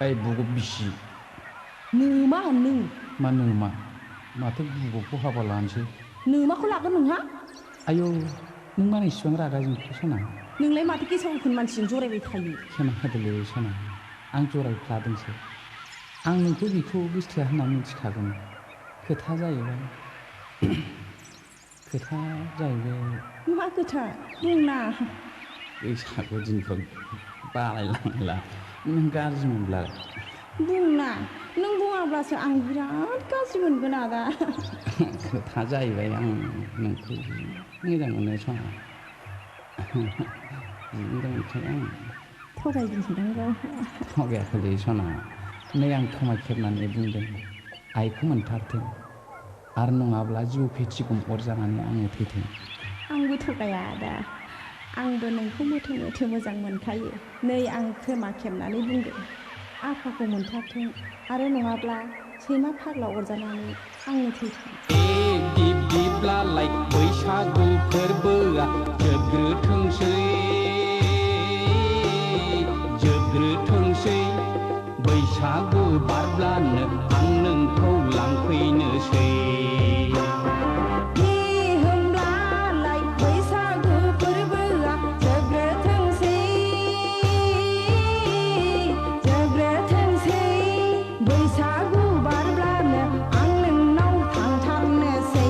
ओइ बुग' बिसि नोमा नों मा नोमा माथो बुग'खौ हाबा लानोसै नोमाखौ लागोन नोंहा आयौ नों मानो इसिबां रागा जोंखो सना नोंलाय माथो गेसाव गोफोन मानसिजों जरायबाय थायो खेमा होदोलै सना आं जरायफ्लादोंसो आं नोंखौ बेखौ गोसथोआ होनना मिथिखागौमोन खोथा जाहैबाय मा खोथा बुंना बैसागु दिनफ्राव बालायलांला नों गाज्रि मोनब्ला बुंना नों बुङाब्लासो आं बिराद गाज्रि मोनगोन आदा खोथा जाहैबाय आं नोंखौ मोजां मोनो सना जि मोजां मोनखायो आं थगायदोंसोदां गाव थगायाखैलै सना नै आं खोमा खेबनानै बुंदों आइखौ मोनथारथों आरो नङाब्ला जिउ फेथिगम अरजानानै आङो थैथों आंबो थगाया आदा आंबो नोंखौ मोथो मोथो मोजां मोनखायो नै आं खोमा खेबनानै बुंदों आफाखौ मोनथारथों आरो नङाब्ला सैमा फाग्ला अरजानानै आंनो थैथों बिब्दिब्लालाय बैसागु फोरबोआ जोबग्रोथोंसै बैसागु बारब्लानो आं नोंखौ लांफैनोसै होमब्लालाय बैसागु फोरबोआ जोबग्रोथोंसै बैसागु बारब्लानो आं नोंनाव थांथारनोसै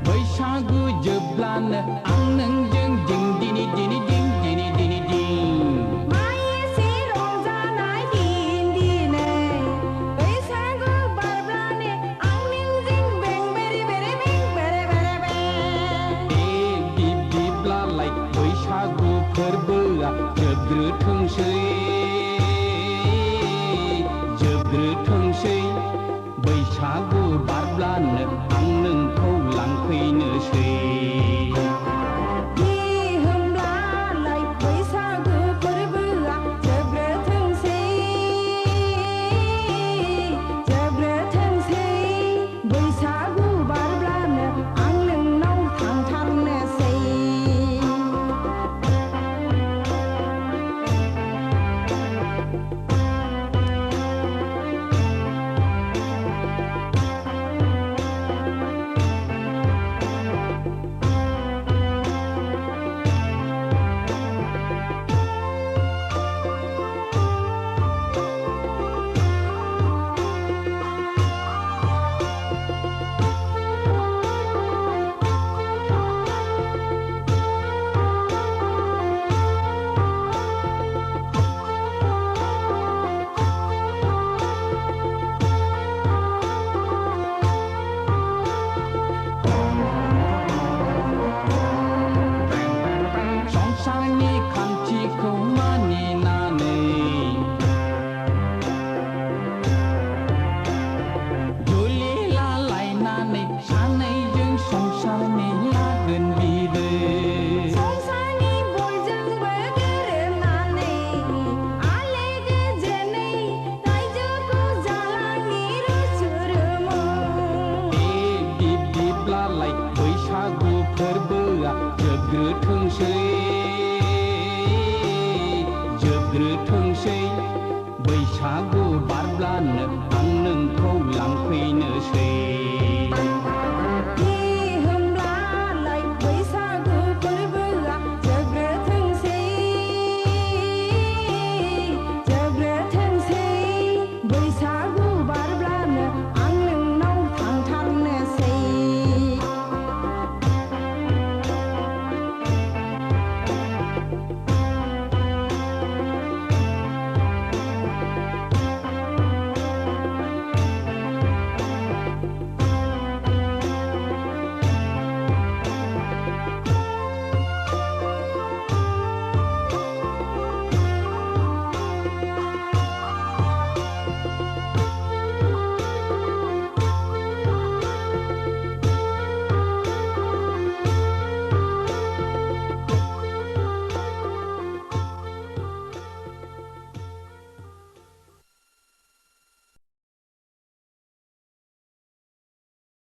बैसागु जोबब्लानो आं नोंजों दिनि मायेसे रंजानाय दिन दिनै बैसागु बारब्लानो आं नोंजों बें बेरे बेरे बें बेरे बेरे बें बिब्दिब्लालाय बैसागु फोरबोआ जोबग्रोथोंसै